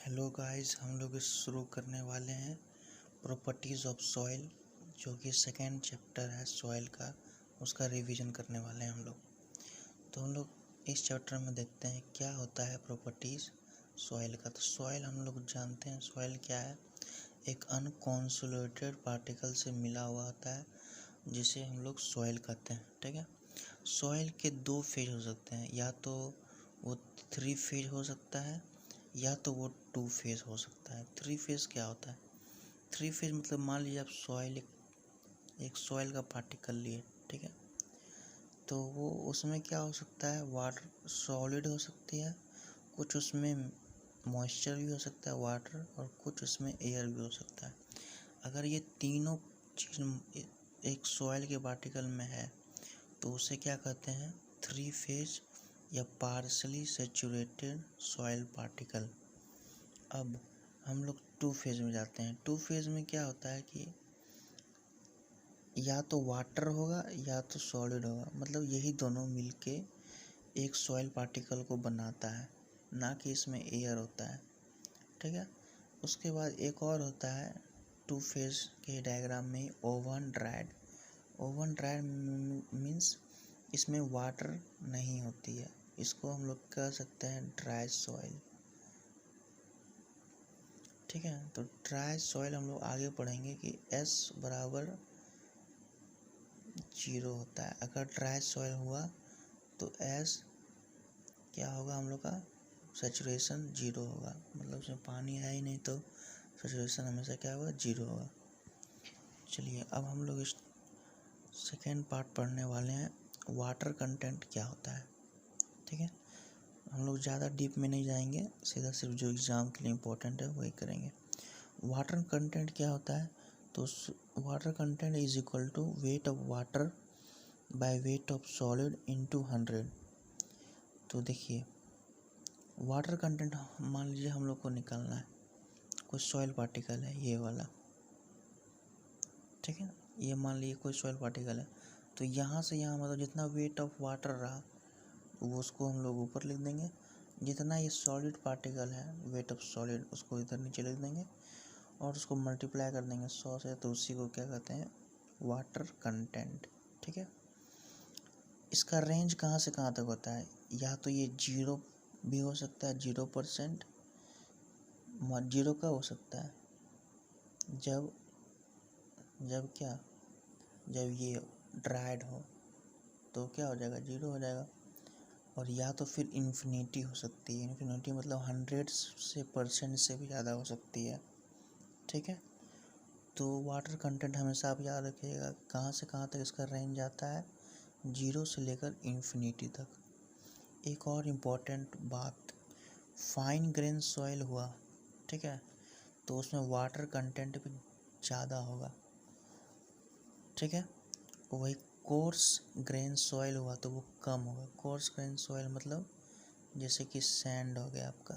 Hello guys, हम लोग शुरू करने वाले हैं प्रॉपर्टीज़ ऑफ सॉइल, जो कि सेकेंड चैप्टर है सॉइल का। उसका रिवीजन करने वाले हैं हम लोग। तो हम लोग इस चैप्टर में देखते हैं क्या होता है प्रॉपर्टीज़ सॉइल का। तो सॉइल हम लोग जानते हैं, सॉइल क्या है। एक अनकॉन्सोलिडेटेड पार्टिकल से मिला हुआ होता है, जिसे हम लोग सॉइल कहते हैं। ठीक है। सॉइल के दो फेज हो सकते हैं, या तो वो 3 फेज हो सकता है या तो वो 2 फेज हो सकता है। 3 फेज क्या होता है? 3 फेज मतलब मान लीजिए आप एक सॉइल का पार्टिकल लिए, ठीक है। तो वो उसमें क्या हो सकता है, वाटर सॉलिड हो सकती है, कुछ उसमें मॉइस्चर भी हो सकता है वाटर, और कुछ उसमें एयर भी हो सकता है। अगर ये तीनों चीज़ एक सॉइल के पार्टिकल में है तो उसे क्या कहते हैं, 3 फेज या पार्शली सैचुरेटेड सॉइल पार्टिकल। अब हम लोग 2 फेज में जाते हैं। 2 फेज में क्या होता है कि या तो वाटर होगा या तो सॉलिड होगा, मतलब यही दोनों मिलके एक सॉइल पार्टिकल को बनाता है, ना कि इसमें एयर होता है। ठीक है। उसके बाद एक और होता है 2 फेज के डायग्राम में, oven dried. Oven dried means इसमें वाटर नहीं होती है, इसको हम लोग कह सकते हैं ड्राई सॉइल। ठीक है। तो ड्राई सॉइल हम लोग आगे पढ़ेंगे कि S बराबर 0 होता है। अगर ड्राई सॉइल हुआ तो S क्या होगा, हम लोग का सैचुरेशन 0 होगा, मतलब उसमें पानी है ही नहीं, तो सैचुरेशन हमेशा क्या होगा, 0 होगा। चलिए अब हम लोग इस सेकेंड पार्ट पढ़ने वाले हैं, वाटर कंटेंट क्या होता है। ठीक है। हम लोग ज़्यादा डीप में नहीं जाएंगे, सीधा सिर्फ जो एग्ज़ाम के लिए इम्पोर्टेंट है वही करेंगे। वाटर कंटेंट क्या होता है, तो water content is equal to weight of water by weight of solid into 100। तो देखिए, वाटर कंटेंट मान लीजिए हम लोग को निकालना है, कोई सॉइल पार्टिकल है ये वाला, ठीक है। ये मान लीजिए कोई सॉइल पार्टिकल है, तो यहाँ से यहाँ मतलब जितना वेट ऑफ वाटर रहा वो उसको हम लोग ऊपर लिख देंगे, जितना ये सॉलिड पार्टिकल है वेट ऑफ सॉलिड उसको इधर नीचे लिख देंगे, और उसको मल्टीप्लाई कर देंगे 100 से, तो उसी को क्या कहते हैं, वाटर कंटेंट। ठीक है। इसका रेंज कहाँ से कहाँ तक होता है, या तो ये 0 भी हो सकता है, 0%। 0 का हो सकता है जब जब क्या जब ये ड्राइड हो तो क्या हो जाएगा, 0 हो जाएगा। और या तो फिर इन्फिनिटी हो सकती है, इन्फिनिटी मतलब 100 से % से भी ज़्यादा हो सकती है। ठीक है। तो वाटर कंटेंट हमेशा आप याद रखिएगा, कहाँ से कहाँ तक इसका रेंज आता है, 0 से लेकर इन्फिनिटी तक। एक और इम्पॉर्टेंट बात, फाइन ग्रेन सॉइल हुआ, ठीक है, तो उसमें वाटर कंटेंट भी ज़्यादा होगा। ठीक है। वही कोर्स ग्रेन सॉइल हुआ तो वो कम होगा। कोर्स ग्रेन सॉइल मतलब जैसे कि सैंड हो गया आपका,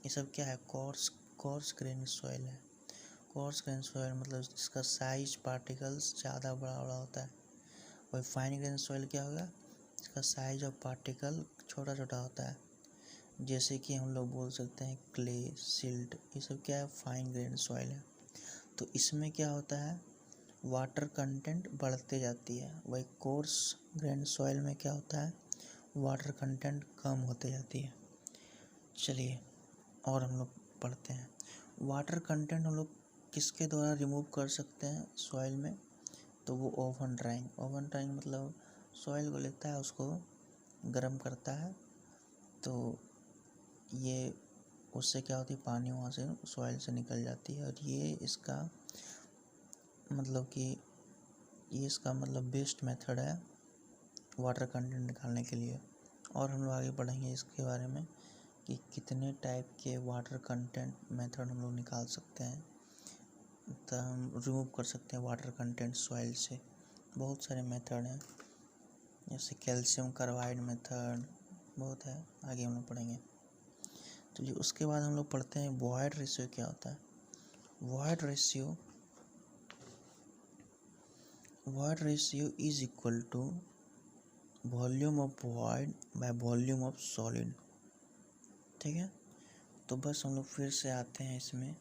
ये सब क्या है, कोर्स ग्रेन सॉइल है। कोर्स ग्रेन सॉइल मतलब इसका साइज पार्टिकल्स ज़्यादा बड़ा बड़ा होता है। वही फाइन ग्रेन सॉइल क्या होगा, इसका साइज ऑफ पार्टिकल छोटा छोटा होता है, जैसे कि हम लोग बोल सकते हैं क्ले, सिल्ट, ये सब क्या है, फाइन ग्रेन सॉइल है। तो इसमें क्या होता है, वाटर कंटेंट बढ़ते जाती है। वही कोर्स ग्रेन सॉइल में क्या होता है, वाटर कंटेंट कम होते जाती है। चलिए और हम लोग पढ़ते हैं, वाटर कंटेंट हम लोग किसके द्वारा रिमूव कर सकते हैं सॉइल में, तो वो ओवन ड्राइंग। ओवन ड्राइंग मतलब सॉइल को लेता है, उसको गर्म करता है, तो ये उससे क्या होती है, पानी वहाँ से सॉइल से निकल जाती है, और ये इसका मतलब बेस्ट मेथड है वाटर कंटेंट निकालने के लिए। और हम लोग आगे बढ़ेंगे इसके बारे में कि कितने टाइप के वाटर कंटेंट मेथड हम लोग निकाल सकते हैं, तो हम रिमूव कर सकते हैं वाटर कंटेंट सॉइल से। बहुत सारे मेथड हैं, जैसे कैल्शियम कार्बाइड मेथड, बहुत है, आगे हम लोग पढ़ेंगे। तो जो उसके बाद हम लोग पढ़ते हैं वॉइड रेशियो क्या होता है। Void ratio is equal to volume of void by volume of solid. ठीक है। तो बस हम लोग फिर से आते हैं इसमें,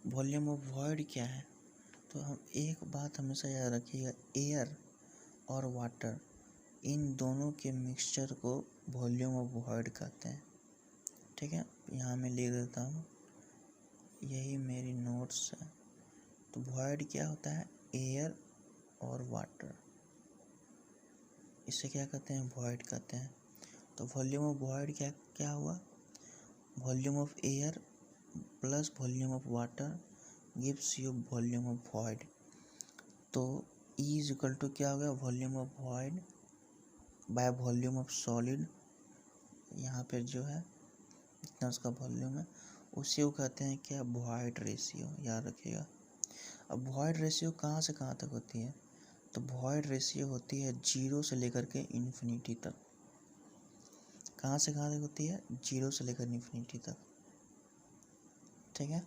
वॉल्यूम ऑफ वॉइड क्या है। तो हम एक बात हमेशा याद रखिएगा, एयर और वाटर इन दोनों के मिक्सचर को वॉल्यूम ऑफ वॉइड कहते हैं। ठीक है, यहाँ मैं लिख देता हूँ, यही मेरी नोट्स है। तो वॉइड क्या होता है, एयर और वाटर, इसे क्या कहते हैं, वॉइड कहते हैं। तो वॉल्यूम ऑफ वॉइड क्या क्या हुआ, volume of air plus volume of water gives you volume of void. तो E इज इक्वल टू क्या हो गया, volume of void by volume of solid. यहाँ पे जो है इतना उसका वॉल्यूम है, उसी को कहते हैं क्या, वॉइड रेशियो, याद रखिएगा। अब वॉइड रेशियो कहाँ से कहाँ तक होती है, तो वॉइड रेशियो होती है 0 से लेकर के इन्फिनिटी तक। कहाँ से कहाँ तक होती है, 0 से लेकर इन्फिनिटी तक। ठीक है,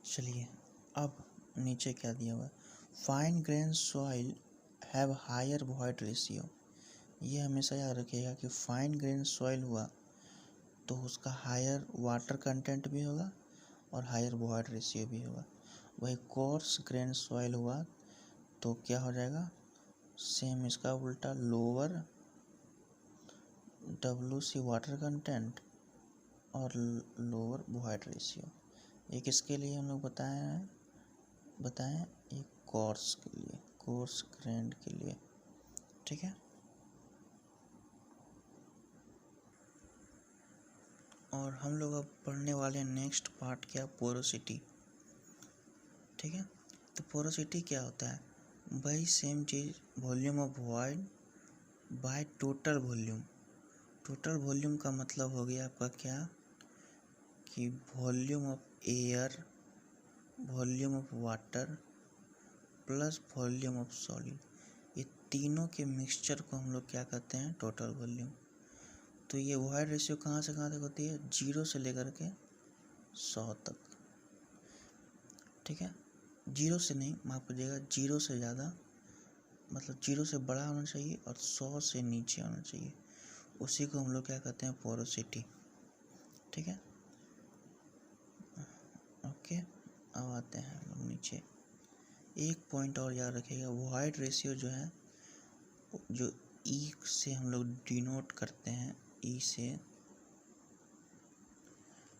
चलिए अब नीचे क्या दिया हुआ है, fine grain soil have higher void ratio. ये हमेशा याद रखिएगा कि फाइन ग्रेन सॉइल हुआ तो उसका हायर वाटर कंटेंट भी होगा और हायर वॉइड रेशियो भी होगा। वही कोर्स ग्रेन सॉइल हुआ तो क्या हो जाएगा, सेम इसका उल्टा, लोअर WC वाटर कंटेंट और लोअर वॉइड रेशियो। एक इसके लिए हम लोग बताएं एक कोर्स के लिए, कोर्स ग्रेन्ड के लिए। ठीक है, और हम लोग अब पढ़ने वाले हैं नेक्स्ट पार्ट क्या, पोरोसिटी। ठीक है, तो पोरोसिटी क्या होता है, वही same cheese, volume of void by total volume. Total volume का मतलब हो गया आपका क्या, कि volume of air, volume of water plus volume of solid, ये तीनों के मिक्सचर को हम लोग क्या कहते हैं, टोटल वॉल्यूम। तो ये वॉइड रेशियो कहाँ से कहाँ तक होती है, 0 से लेकर के 100 तक। ठीक है, 0 से नहीं, माफ़ करिएगा, 0 से ज़्यादा, मतलब 0 से बड़ा होना चाहिए और 100 से नीचे होना चाहिए, उसी को हम लोग क्या कहते हैं, पोरोसिटी। ठीक है, ओके, अब आते हैं हम लोग नीचे। एक पॉइंट और याद रखिएगा, वॉइड रेशियो जो है, जो ई से हम लोग डिनोट करते हैं, ई से,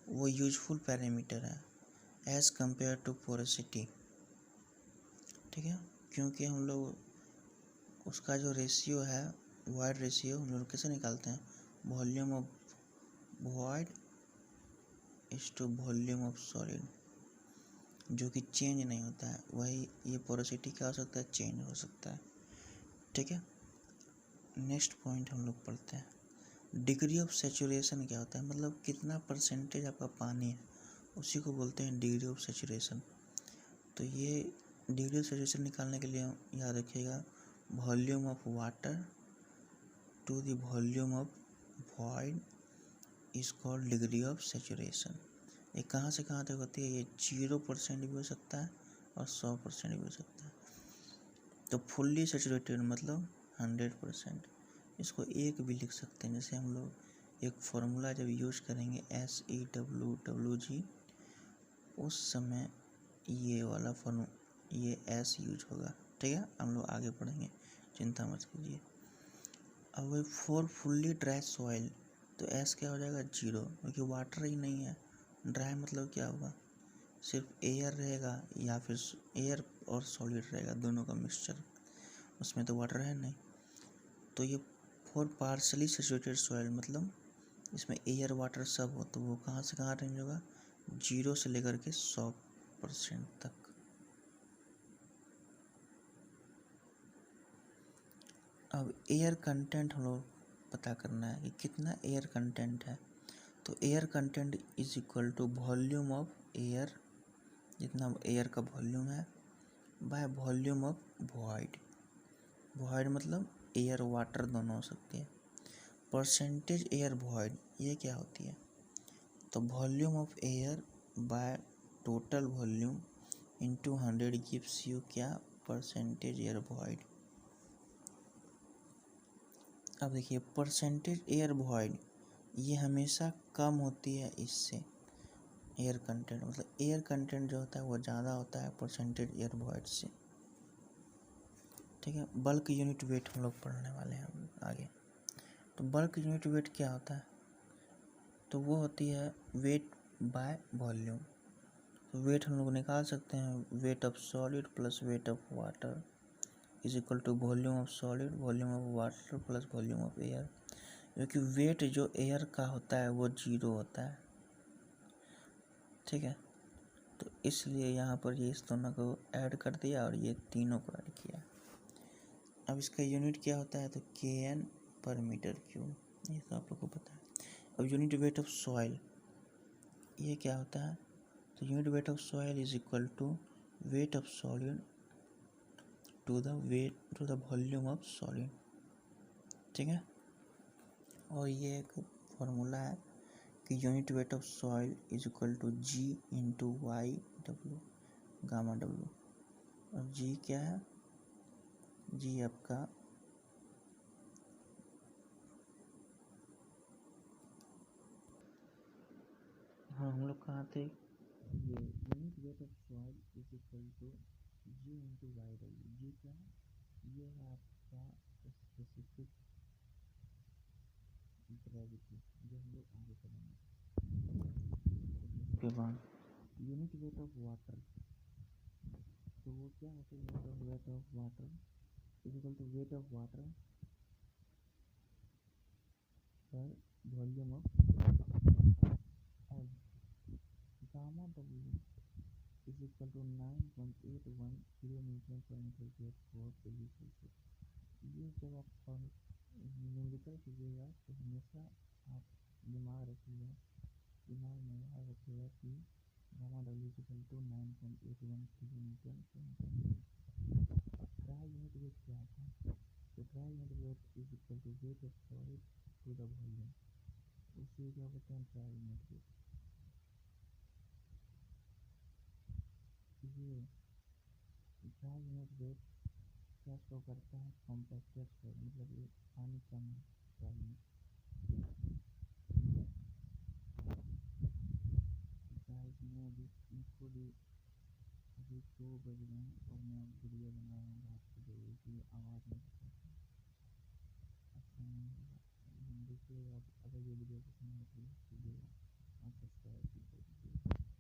वो यूजफुल पैरामीटर है एज़ कंपेयर टू पोरोसिटी। ठीक है, क्योंकि हम लोग उसका जो रेशियो है, वॉइड रेशियो, हम लोग कैसे निकालते हैं, volume of void is to volume of solid, जो कि चेंज नहीं होता है। वही ये पोरोसिटी क्या हो सकता है, चेंज हो सकता है। ठीक है, नेक्स्ट पॉइंट हम लोग पढ़ते हैं, डिग्री ऑफ सेचुरेशन क्या होता है, मतलब कितना परसेंटेज आपका पानी है, उसी को बोलते हैं डिग्री ऑफ सेचुरेशन। तो ये डिग्री ऑफ सेचुरेशन निकालने के लिए याद रखिएगा, volume of water to the volume of void is called degree of saturation. ये कहाँ से कहाँ तक होती है, ये 0% भी हो सकता है और 100% भी हो सकता है। तो फुल्ली सेचुरेटेड मतलब 100%। इसको एक भी लिख सकते हैं, जैसे हम लोग एक फार्मूला जब यूज करेंगे SeWG, उस समय ये वाला ये S यूज होगा। ठीक है, हम लोग आगे पढ़ेंगे, चिंता मत कीजिए। अब वही फॉर फुल्ली ड्राई सॉइल, तो S क्या हो जाएगा, 0, क्योंकि वाटर ही नहीं है। ड्राई मतलब क्या होगा, सिर्फ एयर रहेगा या फिर एयर और सॉलिड रहेगा, दोनों का मिक्सचर, उसमें तो वाटर है नहीं। तो ये फॉर पार्शली सेचुरेटेड सॉइल मतलब इसमें एयर वाटर सब हो, तो वो कहाँ से कहाँ रेंज होगा, 0 से लेकर के 100% तक। अब एयर कंटेंट हम लोग पता करना है कि कितना एयर कंटेंट है। तो air content is equal to volume of air, जितना एयर का वॉल्यूम है, by volume of void. Void मतलब एयर वाटर दोनों हो सकती है। परसेंटेज एयर वॉइड ये क्या होती है, तो volume of air by total volume into 100 gives you क्या, परसेंटेज एयर वॉइड। अब देखिए परसेंटेज एयर वॉइड ये हमेशा कम होती है इससे, एयर कंटेंट मतलब एयर कंटेंट जो होता है वो ज़्यादा होता है परसेंटेज एयर वॉइड से। ठीक है, बल्क यूनिट वेट हम लोग पढ़ने वाले हैं हम आगे। तो बल्क यूनिट वेट क्या होता है, तो वो होती है वेट बाय वॉल्यूम। तो वेट हम लोग निकाल सकते हैं, weight of solid plus weight of water is equal to volume of solid volume of water plus volume of air, क्योंकि वेट जो एयर का होता है वो 0 होता है। ठीक है, तो इसलिए यहाँ पर ये इस दोनों को ऐड कर दिया और ये तीनों को ऐड किया। अब इसका यूनिट क्या होता है, तो kn पर मीटर क्यूब, ये तो आप लोग को पता है। अब यूनिट वेट ऑफ सॉइल ये क्या होता है, तो unit weight of soil is equal to weight of solid to the volume of solid. ठीक है, और ये एक फॉर्मूला है कि unit weight of soil is equal to G into Y W gamma W. और जी क्या है, जी आपका हाँ हम लोग कहाँ थे, ये unit weight of soil is equal to G into Y W. G क्या है, ये है आपका स्पेसिफिक ग्रेविटी जो हम लोग आगे करेंगे। उसके बाद यूनिट वेट ऑफ वाटर, तो वो क्या होता है, weight of water is equal to weight of water per volume of gamma W is equal to 9.81 kilo newton per metre square for degree Celsius. ये जब आप न्यूमेरिकल कीजिएगा तो हमेशा आप दिमाग रखिएगा, दिमाग में याद रखिएगा कि gamma W is equal to 9.81 kilo newton per metre. Dry unit weight क्या होता है, तो dry unit weight is equal to weight of solid to the volume, उसी क्या कहते हैं ट्राई यूनिट वेट। ये ट्राई यूनिट वेट क्या शो करता है, कॉम्पैक्टेड शो, मतलब ये पानी कम है ट्राई यूनिट। गाइस मैं अभी खुद ही अभी 2 बज रहे हैं और मैं वीडियो बना रहा हूँ रात को 2 बजे, इसलिए आवाज़ नहीं अच्छा नहीं होगा। देखिए आप अगर ये वीडियो पसंद आती है कीजिएगा और सब्सक्राइब भी कर दीजिए।